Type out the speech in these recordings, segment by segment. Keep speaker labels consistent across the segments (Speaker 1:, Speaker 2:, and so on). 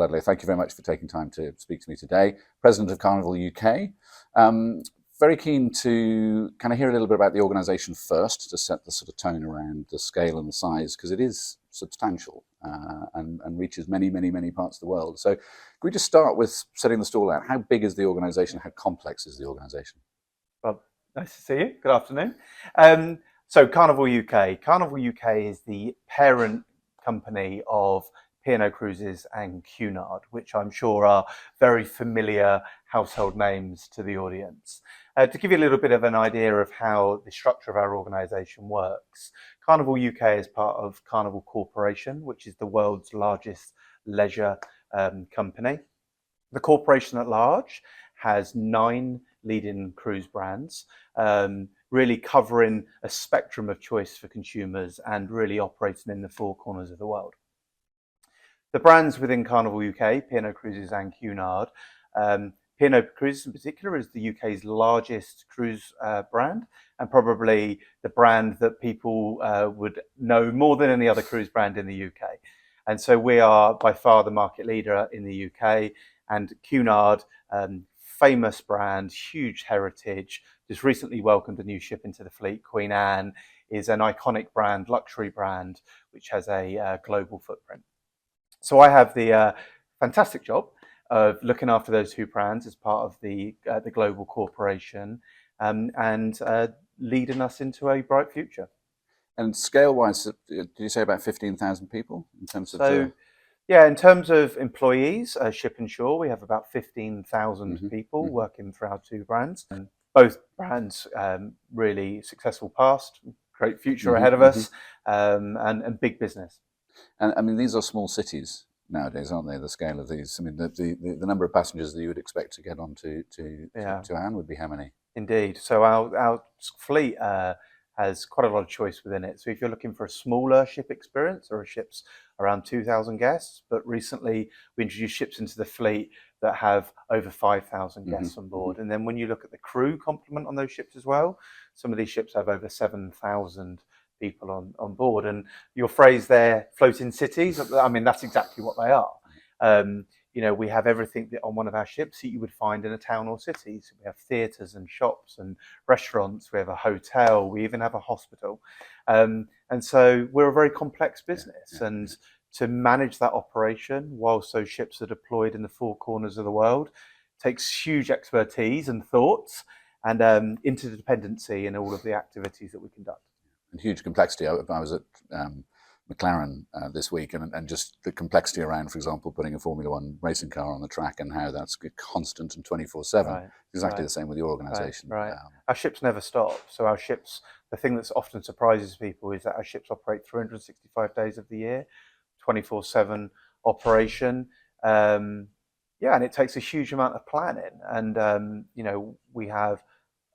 Speaker 1: Ludlow, thank you very much for taking time to speak to me today. President of Carnival UK. Very keen to kind of hear a little bit about the organisation first, to set the sort of tone around the scale and the size, because it is substantial and reaches many, many, many parts of the world. So can we just start with setting the stall out? How big is the organisation? How complex is the organisation?
Speaker 2: Well, nice to see you. Good afternoon. So Carnival UK. Carnival UK is the parent company of P&O Cruises and Cunard, which I'm sure are very familiar household names to the audience. To give you a little bit of an idea of how the structure of our organisation works, Carnival UK is part of Carnival Corporation, which is the world's largest leisure company. The corporation at large has 9 leading cruise brands, really covering a spectrum of choice for consumers and really operating in the 4 corners of the world. The brands within Carnival UK, P&O Cruises and Cunard, P&O Cruises in particular is the UK's largest cruise brand, and probably the brand that people would know more than any other cruise brand in the UK. And so we are by far the market leader in the UK, and Cunard, famous brand, huge heritage, just recently welcomed a new ship into the fleet. Queen Anne is an iconic brand, luxury brand, which has a global footprint. So I have the fantastic job of looking after those 2 brands as part of the global corporation, and leading us into a bright future.
Speaker 1: And scale-wise, did you say about 15,000 people in terms of?
Speaker 2: Yeah, in terms of employees, Ship and Shore, we have about 15,000 people working for our 2 brands. And both brands really successful past, great future ahead of us, and big business.
Speaker 1: And I mean, these are small cities nowadays, aren't they? The scale of these. I mean, the number of passengers that you would expect to get on to Anne would be how many?
Speaker 2: Indeed. So our fleet has quite a lot of choice within it. So if you're looking for a smaller ship experience, or a ship's around 2,000 guests, but recently we introduced ships into the fleet that have over 5,000 guests on board. And then when you look at the crew complement on those ships as well, some of these ships have over 7,000 people on board. And your phrase there, floating cities, I mean, that's exactly what they are. You know, we have everything on one of our ships that you would find in a town or city. So we have theatres and shops and restaurants, we have a hotel, we even have a hospital. And so we're a very complex business. And to manage that operation whilst those ships are deployed in the 4 corners of the world takes huge expertise and thoughts and interdependency in all of the activities that we conduct.
Speaker 1: And huge complexity. I was at McLaren this week, and just the complexity around, for example, putting a Formula 1 racing car on the track and how that's constant and 24/7. Exactly the same with your organisation.
Speaker 2: Right. Our ships never stop. So our ships, the thing that often surprises people is that our ships operate 365 days of the year, 24/7 operation. And it takes a huge amount of planning. And, you know, we have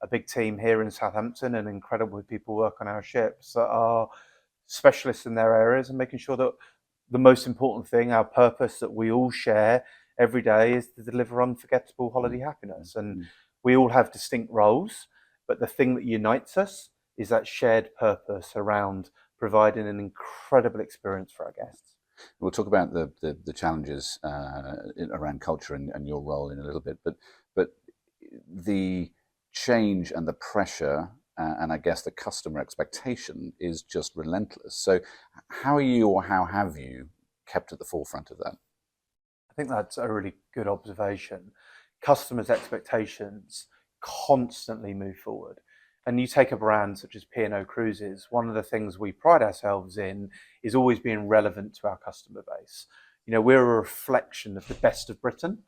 Speaker 2: a big team here in Southampton, and incredible people work on our ships that are specialists in their areas, and making sure that the most important thing, our purpose that we all share every day, is to deliver unforgettable holiday happiness. And we all have distinct roles, but the thing that unites us is that shared purpose around providing an incredible experience for our guests.
Speaker 1: We'll talk about the challenges around culture and your role in a little bit, but the change and the pressure and I guess the customer expectation is just relentless. So how are you, or how have you, kept at the forefront of that?
Speaker 2: I think that's a really good observation. Customers' expectations constantly move forward. And you take a brand such as P&O Cruises, one of the things we pride ourselves in is always being relevant to our customer base. You know, we're a reflection of the best of Britain.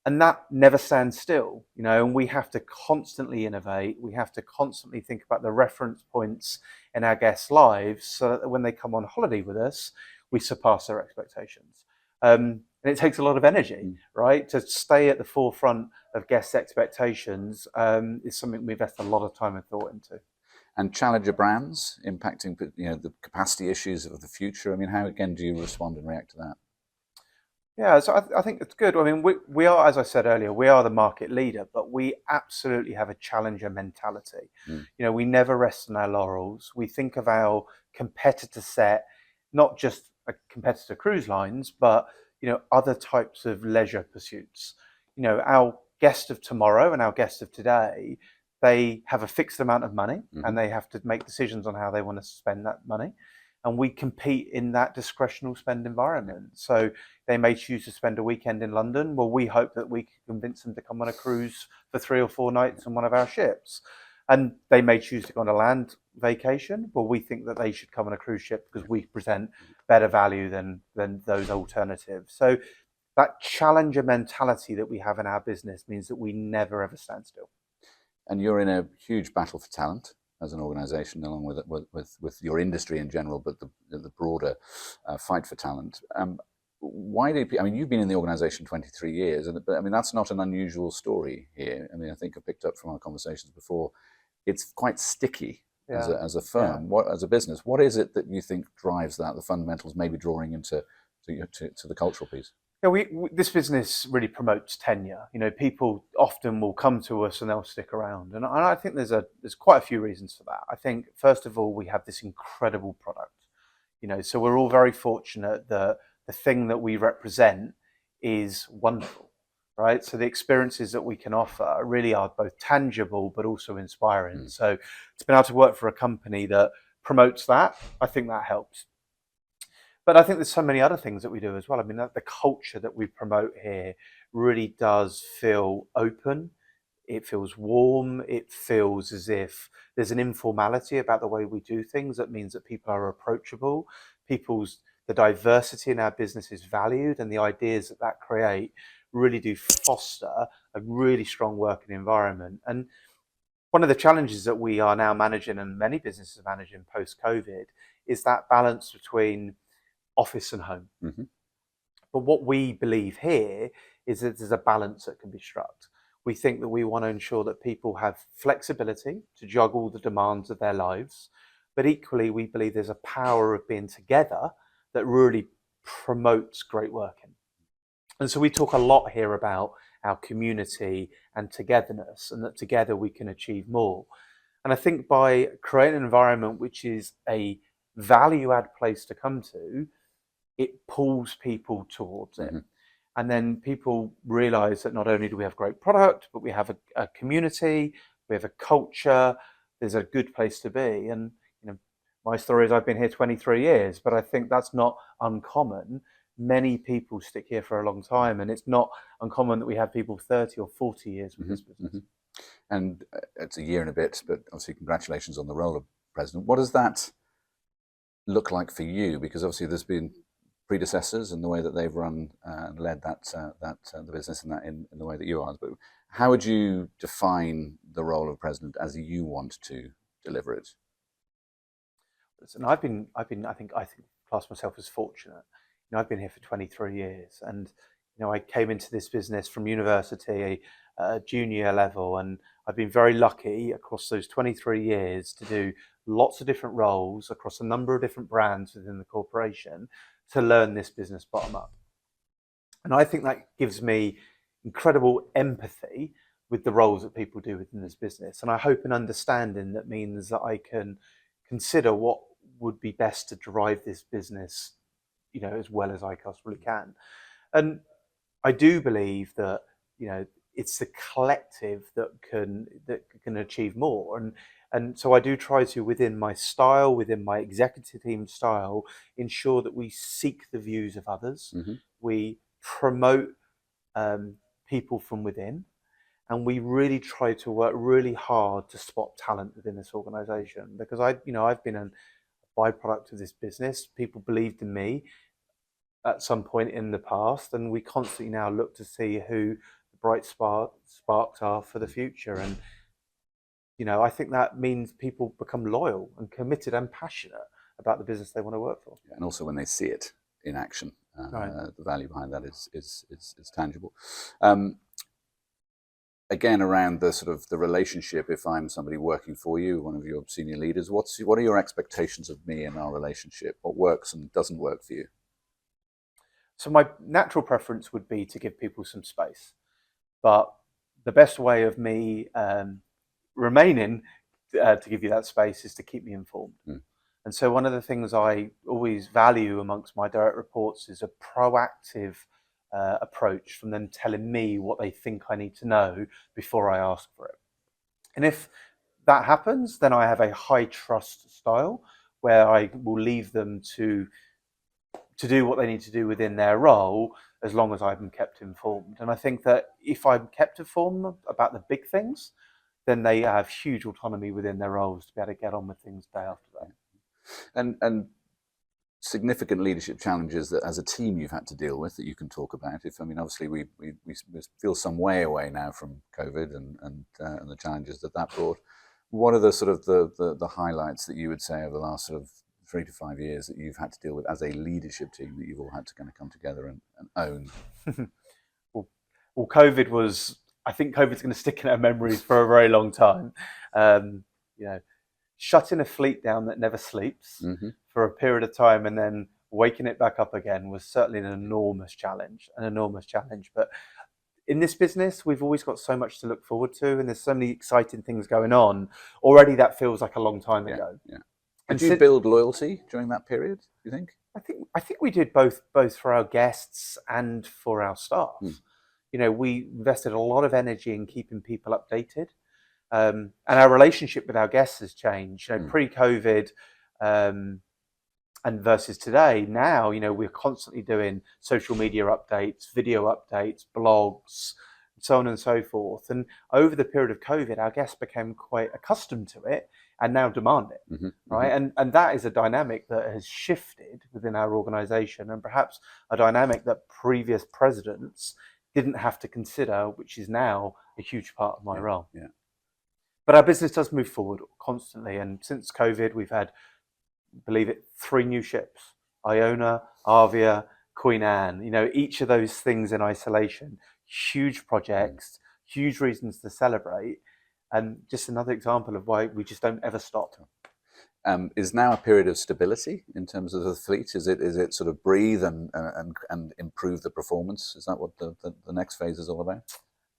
Speaker 2: And that never stands still, you know, and we have to constantly innovate. We have to constantly think about the reference points in our guests' lives so that when they come on holiday with us, we surpass their expectations. And it takes a lot of energy, right? To stay at the forefront of guests' expectations is something we've invested a lot of time and thought into.
Speaker 1: And challenger brands impacting, you know, the capacity issues of the future. I mean, how again do you respond and react to that?
Speaker 2: Yeah, so I think it's good. I mean, we are, as I said earlier, we are the market leader, but we absolutely have a challenger mentality. You know, we never rest on our laurels. We think of our competitor set, not just a competitor cruise lines, but other types of leisure pursuits. Our guest of tomorrow and our guest of today, they have a fixed amount of money and they have to make decisions on how they want to spend that money. And we compete in that discretionary spend environment. So they may choose to spend a weekend in London. Well, we hope that we can convince them to come on a cruise for 3 or 4 nights on one of our ships. And they may choose to go on a land vacation. Well, we think that they should come on a cruise ship because we present better value than those alternatives. So that challenger mentality that we have in our business means that we never ever stand still.
Speaker 1: And you're in a huge battle for talent as an organisation, along with your industry in general, but the broader fight for talent. Why do you've been in the organisation 23 years, but that's not an unusual story here. I think I picked up from our conversations before, it's quite sticky as a firm. What, as a business, what is it that you think drives that? The fundamentals maybe drawing into to the cultural piece.
Speaker 2: Yeah, this business really promotes tenure. People often will come to us and they'll stick around, and I think there's quite a few reasons for that. I think first of all, we have this incredible product. So we're all very fortunate that the thing that we represent is wonderful, right? So the experiences that we can offer really are both tangible but also inspiring. So to be able to work for a company that promotes that, I think that helps. But I think there's so many other things that we do as well. The culture that we promote here really does feel open. It feels warm. It feels as if there's an informality about the way we do things. That means that people are approachable. The diversity in our business is valued, and the ideas that create really do foster a really strong working environment. And one of the challenges that we are now managing, and many businesses are managing post-COVID, is that balance between office and home. But what we believe here is that there's a balance that can be struck. We think that we want to ensure that people have flexibility to juggle the demands of their lives, but equally we believe there's a power of being together that really promotes great working. And so we talk a lot here about our community and togetherness, and that together we can achieve more. And I think by creating an environment which is a value add place to come to, it pulls people towards it. And then people realize that not only do we have great product, but we have a community, we have a culture, there's a good place to be. And my story is I've been here 23 years, but I think that's not uncommon. Many people stick here for a long time, and it's not uncommon that we have people 30 or 40 years with this business.
Speaker 1: And it's a year and a bit, but obviously congratulations on the role of president. What does that look like for you? Because obviously there's been predecessors and the way that they've run and led the business in the way that you are. But how would you define the role of president as you want to deliver it?
Speaker 2: Listen, I think class myself as fortunate. I've been here for 23 years, and I came into this business from university, junior level, and I've been very lucky across those 23 years to do lots of different roles across a number of different brands within the corporation to learn this business bottom up. And I think that gives me incredible empathy with the roles that people do within this business. And I hope an understanding that means that I can consider what would be best to drive this business, as well as I possibly can. And I do believe that, it's the collective that can achieve more. And so I do try to, within my style, within my executive team style, ensure that we seek the views of others. We promote people from within, and we really try to work really hard to spot talent within this organisation. Because I've been a byproduct of this business. People believed in me at some point in the past, and we constantly now look to see who the bright sparks are for the future. And I think that means people become loyal and committed and passionate about the business they want to work for.
Speaker 1: And also when they see it in action,
Speaker 2: right.
Speaker 1: The value behind that is tangible. Again, around the sort of the relationship, if I'm somebody working for you, one of your senior leaders, what are your expectations of me and our relationship? What works and doesn't work for you?
Speaker 2: So my natural preference would be to give people some space, but the best way of me remaining to give you that space is to keep me informed. And so one of the things I always value amongst my direct reports is a proactive approach from them telling me what they think I need to know before I ask for it. And if that happens, then I have a high trust style where I will leave them to do what they need to do within their role, as long as I've been kept informed. And I think that if I'm kept informed about the big things, then they have huge autonomy within their roles to be able to get on with things day after day.
Speaker 1: And significant leadership challenges that as a team you've had to deal with that you can talk about. I mean, obviously we feel some way away now from COVID and the challenges that brought. What are the sort of the highlights that you would say over the last sort of 3 to 5 years that you've had to deal with as a leadership team that you've all had to kind of come together and own?
Speaker 2: Well, COVID was, I think COVID's going to stick in our memories for a very long time. Shutting a fleet down that never sleeps for a period of time and then waking it back up again was certainly an enormous challenge. But in this business, we've always got so much to look forward to, and there's so many exciting things going on. Already that feels like a long time ago. Yeah.
Speaker 1: Did you build loyalty during that period, do you think?
Speaker 2: I think we did both for our guests and for our staff. We invested a lot of energy in keeping people updated. And our relationship with our guests has changed. Pre-COVID and versus today, now, we're constantly doing social media updates, video updates, blogs, so on and so forth. And over the period of COVID, our guests became quite accustomed to it and now demand it, right? And that is a dynamic that has shifted within our organisation, and perhaps a dynamic that previous presidents didn't have to consider, which is now a huge part of my role.
Speaker 1: Yeah.
Speaker 2: But our business does move forward constantly, and since COVID, we've had, believe it, 3 new ships: Iona, Avia, Queen Anne. Each of those things in isolation, huge projects, huge reasons to celebrate, and just another example of why we just don't ever stop.
Speaker 1: Is now a period of stability in terms of the fleet? Is it sort of breathe and improve the performance? Is that what the next phase is all about?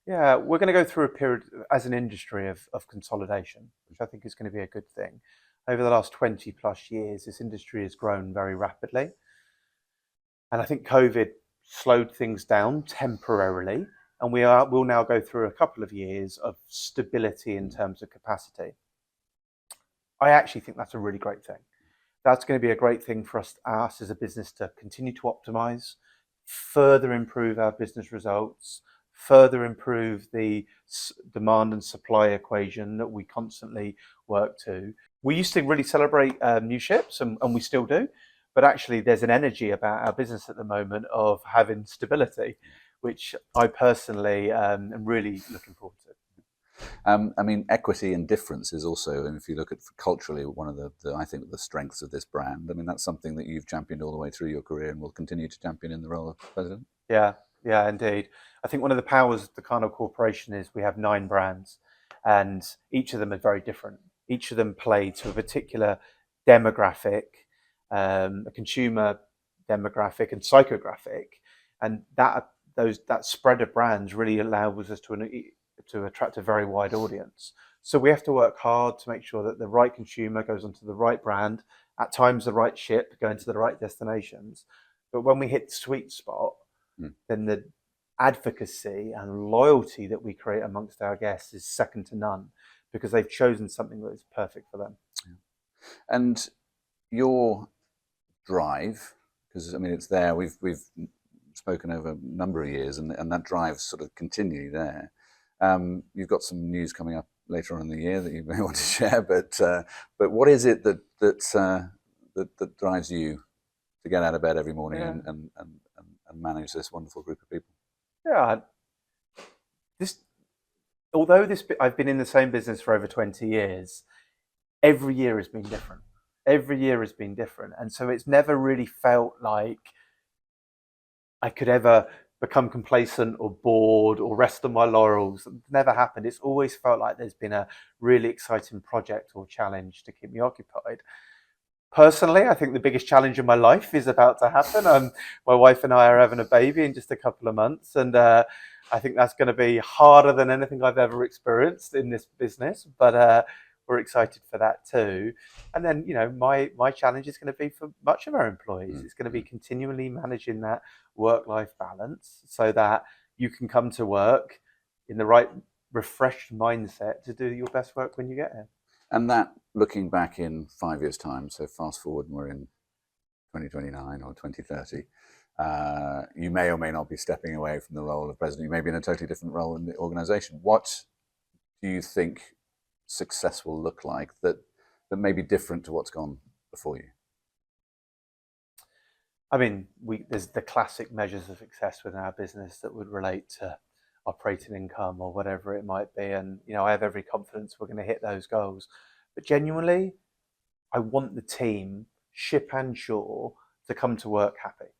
Speaker 2: Yeah, we're going to go through a period as an industry of consolidation, which I think is going to be a good thing. Over the last 20 plus years, this industry has grown very rapidly. And I think COVID slowed things down temporarily. And we'll now go through a couple of years of stability in terms of capacity. I actually think that's a really great thing. That's going to be a great thing for us as a business to continue to optimize, further improve our business results, further improve the demand and supply equation that we constantly work to. We used to really celebrate new ships, and we still do, but actually there's an energy about our business at the moment of having stability, which I personally am really looking forward to.
Speaker 1: I mean, equity and difference is also, and if you look at culturally, one of I think the strengths of this brand. I mean, that's something that you've championed all the way through your career and will continue to champion in the role of president.
Speaker 2: Yeah, indeed. I think one of the powers of the Carnival Corporation is we have 9 brands, and each of them are very different. Each of them play to a particular demographic, a consumer demographic and psychographic, and that spread of brands really allows us to attract a very wide audience. So we have to work hard to make sure that the right consumer goes onto the right brand, at times the right ship, going to the right destinations. But when we hit the sweet spot, then the advocacy and loyalty that we create amongst our guests is second to none, because they've chosen something that is perfect for them.
Speaker 1: Yeah. And your drive, because I mean it's there. We've spoken over a number of years, and that drive's sort of continually there. You've got some news coming up later on in the year that you may want to share, but what is it that drives you to get out of bed every morning and manage this wonderful group of people?
Speaker 2: Yeah, although I've been in the same business for over 20 years, every year has been different. And so it's never really felt like I could ever become complacent or bored or rest on my laurels. It's never happened. It's always felt like there's been a really exciting project or challenge to keep me occupied. Personally, I think the biggest challenge in my life is about to happen. My wife and I are having a baby in just a couple of months, and I think that's going to be harder than anything I've ever experienced in this business, but we're excited for that too. And then, my challenge is going to be for much of our employees. It's going to be continually managing that work-life balance so that you can come to work in the right refreshed mindset to do your best work when you get here.
Speaker 1: And that, looking back in 5 years' time, so fast forward and we're in 2029 or 2030, you may or may not be stepping away from the role of president. You may be in a totally different role in the organization. What do you think success will look like that may be different to what's gone before you?
Speaker 2: I mean, there's the classic measures of success within our business that would relate to operating income or whatever it might be. And, I have every confidence we're going to hit those goals. But genuinely, I want the team, ship and shore, to come to work happy.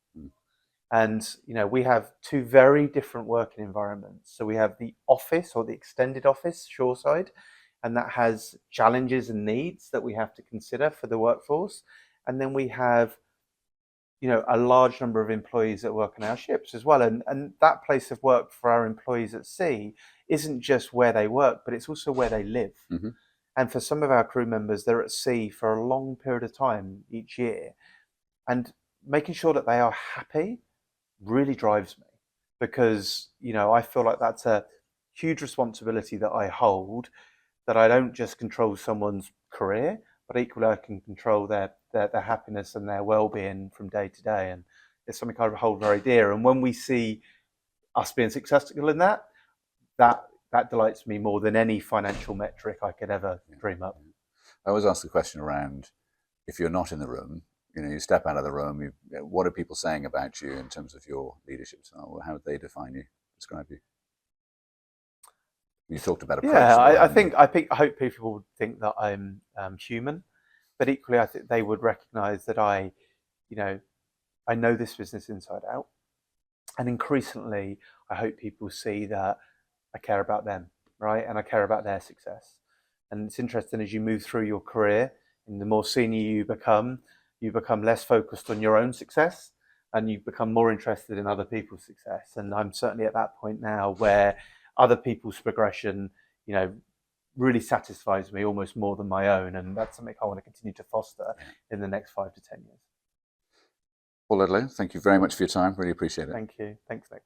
Speaker 2: And, we have two very different working environments. So we have the office or the extended office, shoreside, and that has challenges and needs that we have to consider for the workforce. And then we have a large number of employees that work on our ships as well. And that place of work for our employees at sea isn't just where they work, but it's also where they live. Mm-hmm. And for some of our crew members, they're at sea for a long period of time each year. And making sure that they are happy really drives me, because, I feel like that's a huge responsibility that I hold, that I don't just control someone's career, but equally I can control their happiness and their well-being from day to day. And it's something I hold very dear. And when we see us being successful in that delights me more than any financial metric I could ever dream up.
Speaker 1: I always ask the question around, if you're not in the room, you step out of the room, what are people saying about you in terms of your leadership style? How would they define you, describe you? You talked about approach.
Speaker 2: Yeah, I hope people would think that I'm human, but equally I think they would recognise that I know this business inside out, and increasingly I hope people see that I care about them, right, and I care about their success. And it's interesting, as you move through your career, and the more senior you become less focused on your own success, and you become more interested in other people's success. And I'm certainly at that point now where other people's progression, really satisfies me almost more than my own. And that's something I want to continue to foster in the next 5 to 10 years.
Speaker 1: Paul Ludlow, thank you very much for your time. Really appreciate it.
Speaker 2: Thank you. Thanks, Nick.